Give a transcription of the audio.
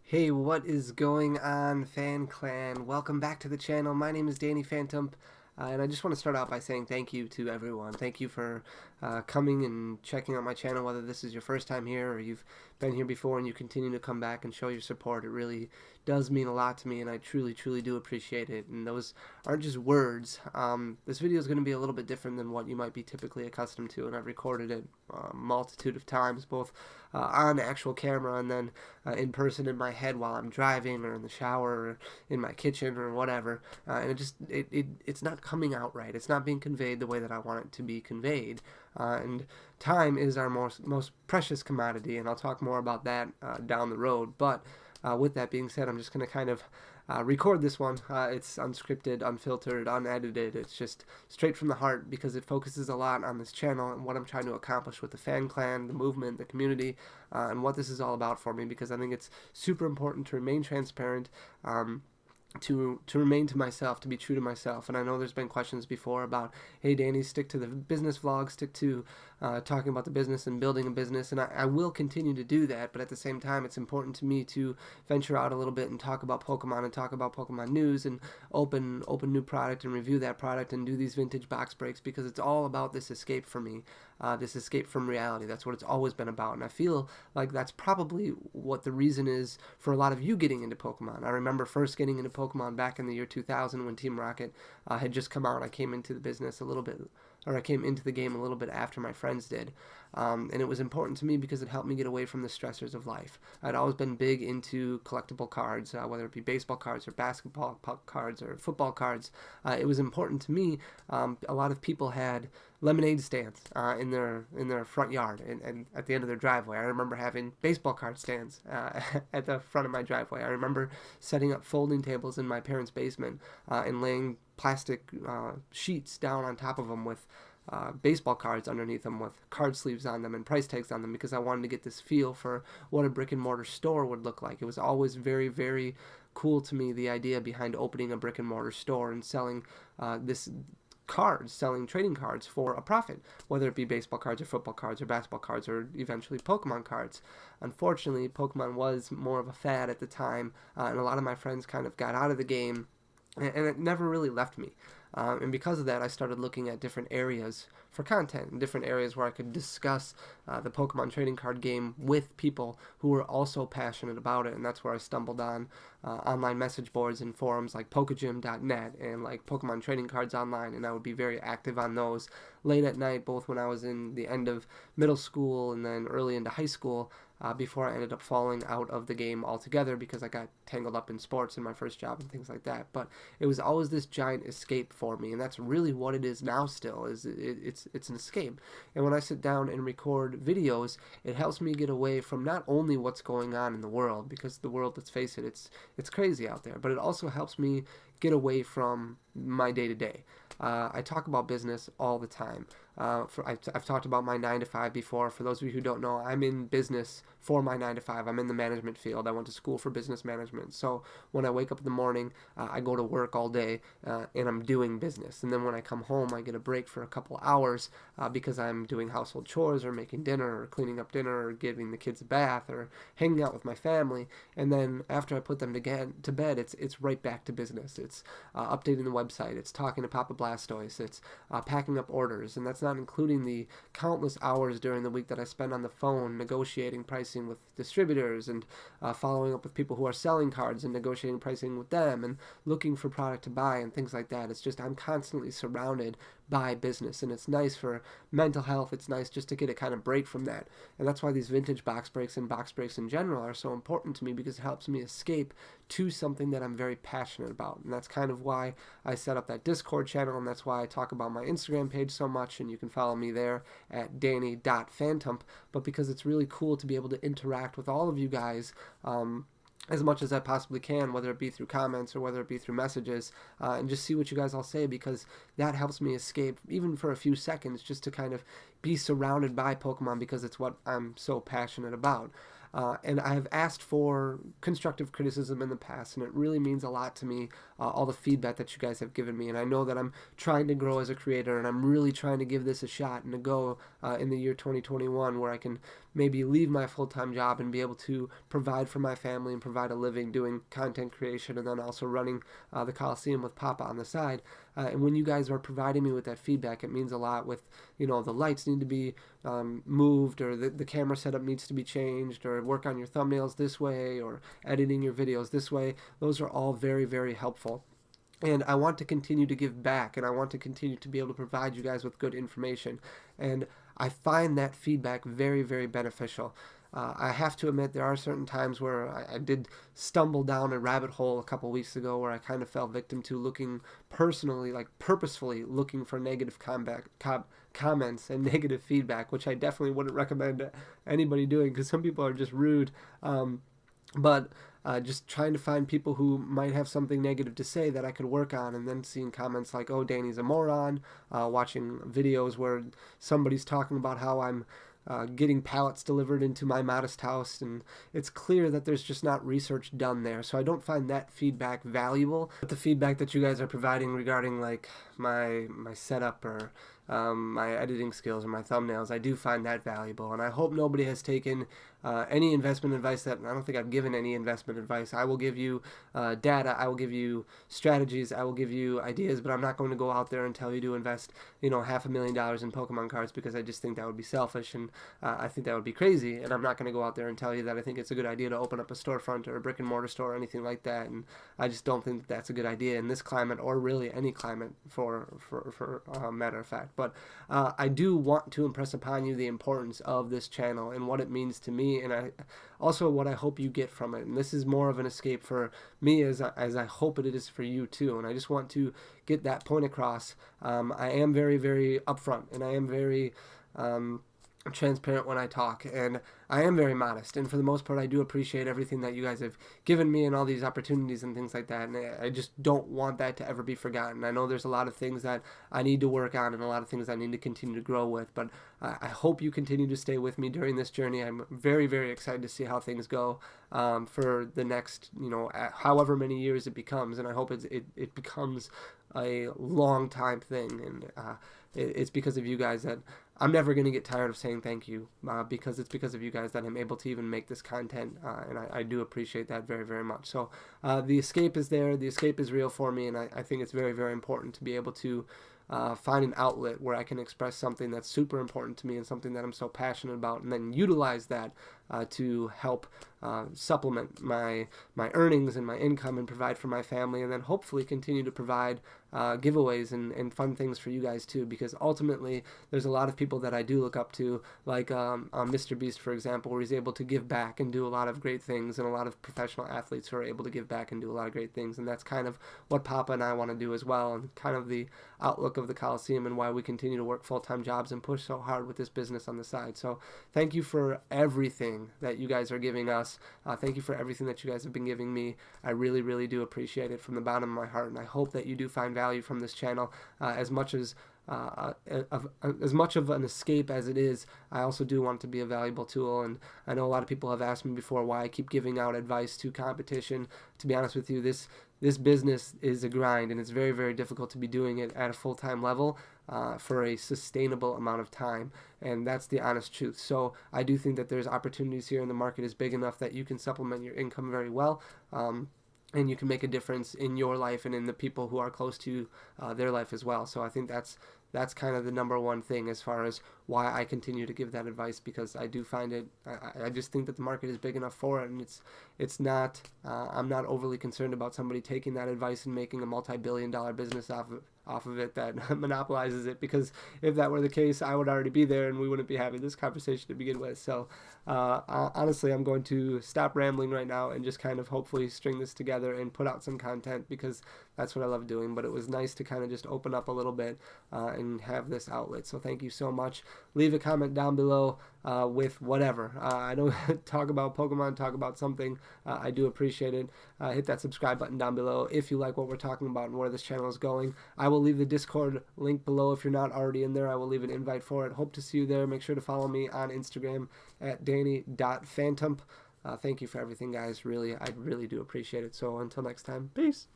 Hey, what is going on, Fan Clan? Welcome back to the channel. My name is Danny Phantom, and I just want to start out by saying thank you to everyone. Thank you for coming and checking out my channel, whether this is your first time here or you've been here before and you continue to come back and show your support. It really does mean a lot to me, and I truly, truly do appreciate it. And those aren't just words. This video is going to be a little bit different than what you might be typically accustomed to, and I've recorded it a multitude of times, both on actual camera and then in person in my head while I'm driving or in the shower or in my kitchen or whatever. It's not coming out right. It's not being conveyed the way that I want it to be conveyed. And time is our most precious commodity, and I'll talk more about that down the road. But with that being said, I'm just going to kind of record this one. It's unscripted, unfiltered, unedited. It's just straight from the heart because it focuses a lot on this channel and what I'm trying to accomplish with the fan clan, the movement, the community, and what this is all about for me, because I think it's super important to remain transparent. To remain to myself, to be true to myself. And I know there's been questions before about, hey Danny, stick to the business vlog, stick to talking about the business and building a business, and I will continue to do that, but at the same time it's important to me to venture out a little bit and talk about Pokemon and talk about Pokemon news and open new product and review that product and do these vintage box breaks, because it's all about this escape for me, this escape from reality. That's what it's always been about, and I feel like that's probably what the reason is for a lot of you getting into Pokemon. I remember first getting into Pokemon back in the year 2000 when Team Rocket had just come out. I came into the business a little bit, or I came into the game a little bit after my friends did, and it was important to me because it helped me get away from the stressors of life. I'd always been big into collectible cards, whether it be baseball cards or basketball cards or football cards. It was important to me. A lot of people had lemonade stands in their front yard and at the end of their driveway. I remember having baseball card stands at the front of my driveway. I remember setting up folding tables in my parents' basement and laying plastic sheets down on top of them with baseball cards underneath them with card sleeves on them and price tags on them, because I wanted to get this feel for what a brick and mortar store would look like. It was always very, very cool to me, the idea behind opening a brick and mortar store and selling selling trading cards for a profit, whether it be baseball cards or football cards or basketball cards or eventually Pokemon cards. Unfortunately, Pokemon was more of a fad at the time, and a lot of my friends kind of got out of the game, and it never really left me. And because of that, I started looking at different areas for content, different areas where I could discuss the Pokemon trading card game with people who were also passionate about it. And that's where I stumbled on online message boards and forums like Pokegym.net and like Pokemon Trading Cards Online. And I would be very active on those late at night, both when I was in the end of middle school and then early into high school, before I ended up falling out of the game altogether because I got tangled up in sports in my first job and things like that. But it was always this giant escape for me, and that's really what it is now still. It's an escape. And when I sit down and record videos, it helps me get away from not only what's going on in the world, because the world, let's face it, it's crazy out there, but it also helps me get away from my day-to-day. I talk about business all the time. I've talked about my 9 to 5 before. For those of you who don't know, I'm in business for my 9 to 5. I'm in the management field. I went to school for business management. So when I wake up in the morning, I go to work all day and I'm doing business. And then when I come home, I get a break for a couple hours because I'm doing household chores or making dinner or cleaning up dinner or giving the kids a bath or hanging out with my family. And then after I put them to bed, it's right back to business. It's updating the website. It's talking to Papa Blastoise. It's packing up orders. And that's not including the countless hours during the week that I spend on the phone negotiating pricing with distributors and following up with people who are selling cards and negotiating pricing with them and looking for product to buy and things like that. It's just I'm constantly surrounded by business, and it's nice for mental health. It's nice just to get a kind of break from that, and that's why these vintage box breaks and box breaks in general are so important to me, because it helps me escape to something that I'm very passionate about. And that's kind of why I set up that Discord channel, and that's why I talk about my Instagram page so much, and you can follow me there at danny.phantom, but because it's really cool to be able to interact with all of you guys as much as I possibly can, whether it be through comments or whether it be through messages, and just see what you guys all say, because that helps me escape, even for a few seconds, just to kind of be surrounded by Pokemon, because it's what I'm so passionate about. And I have asked for constructive criticism in the past, and it really means a lot to me, all the feedback that you guys have given me. And I know that I'm trying to grow as a creator, and I'm really trying to give this a shot and a go in the year 2021, where I can maybe leave my full-time job and be able to provide for my family and provide a living doing content creation, and then also running the Coliseum with Papa on the side. And when you guys are providing me with that feedback, it means a lot. With, the lights need to be moved, or the camera setup needs to be changed, or work on your thumbnails this way, or editing your videos this way. Those are all very, very helpful. And I want to continue to give back, and I want to continue to be able to provide you guys with good information. And I find that feedback very, very beneficial. I have to admit, there are certain times where I did stumble down a rabbit hole a couple weeks ago, where I kind of fell victim to looking personally, like purposefully looking for negative comments and negative feedback, which I definitely wouldn't recommend anybody doing, because some people are just rude. But just trying to find people who might have something negative to say that I could work on, and then seeing comments like, oh, Danny's a moron, watching videos where somebody's talking about how I'm getting pallets delivered into my modest house, and it's clear that there's just not research done there. So I don't find that feedback valuable. But the feedback that you guys are providing regarding like my setup, or my editing skills, or my thumbnails, I do find that valuable. And I hope nobody has taken any investment advice that, I don't think I've given any investment advice. I will give you data, I will give you strategies, I will give you ideas, but I'm not going to go out there and tell you to invest, $500,000 in Pokemon cards, because I just think that would be selfish, and I think that would be crazy. And I'm not going to go out there and tell you that I think it's a good idea to open up a storefront or a brick and mortar store or anything like that. And I just don't think that's a good idea in this climate, or really any climate for matter of fact. But I do want to impress upon you the importance of this channel and what it means to me, and also what I hope you get from it. And this is more of an escape for me, as I hope it is for you too. And I just want to get that point across. I am very, very upfront, and I am very transparent when I talk, and I am very modest, and for the most part I do appreciate everything that you guys have given me and all these opportunities and things like that, and I just don't want that to ever be forgotten. I know there's a lot of things that I need to work on, and a lot of things I need to continue to grow with, but I hope you continue to stay with me during this journey. I'm very, very excited to see how things go for the next, however many years it becomes, and I hope it becomes a long time thing, and it's because of you guys that I'm never going to get tired of saying thank you, because it's because of you guys that I'm able to even make this content, and I do appreciate that very, very much. So the escape is there, the escape is real for me, and I think it's very, very important to be able to find an outlet where I can express something that's super important to me and something that I'm so passionate about, and then utilize that to help supplement my earnings and my income, and provide for my family, and then hopefully continue to provide giveaways and fun things for you guys too, because ultimately there's a lot of people that I do look up to, like Mr. Beast, for example, where he's able to give back and do a lot of great things, and a lot of professional athletes who are able to give back and do a lot of great things, and that's kind of what Papa and I want to do as well, and kind of the outlook of the Coliseum, and why we continue to work full-time jobs and push so hard with this business on the side. So thank you for everything that you guys are giving us. Thank you for everything that you guys have been giving me. I really, really do appreciate it from the bottom of my heart, and I hope that you do find value from this channel. As much of an escape as it is, I also do want it to be a valuable tool. And I know a lot of people have asked me before why I keep giving out advice to competition. To be honest with you, this business is a grind, and it's very, very difficult to be doing it at a full-time level for a sustainable amount of time, and that's the honest truth. So I do think that there's opportunities here, and the market is big enough that you can supplement your income very well, and you can make a difference in your life and in the people who are close to their life as well. So I think that's kind of the number one thing as far as why I continue to give that advice, because I do find it, I just think that the market is big enough for it, and it's not, I'm not overly concerned about somebody taking that advice and making a multi-billion-dollar business off of it that monopolizes it, because if that were the case, I would already be there and we wouldn't be having this conversation to begin with. So honestly, I'm going to stop rambling right now and just kind of hopefully string this together and put out some content, because that's what I love doing. But it was nice to kind of just open up a little bit and have this outlet. So thank you so much. Leave a comment down below with whatever. I don't talk about Pokemon, talk about something. I do appreciate it. Hit that subscribe button down below if you like what we're talking about and where this channel is going. I will leave the Discord link below if you're not already in there. I will leave an invite for it. Hope to see you there. Make sure to follow me on Instagram at danny.phantom. Thank you for everything, guys. I really do appreciate it. So until next time, peace.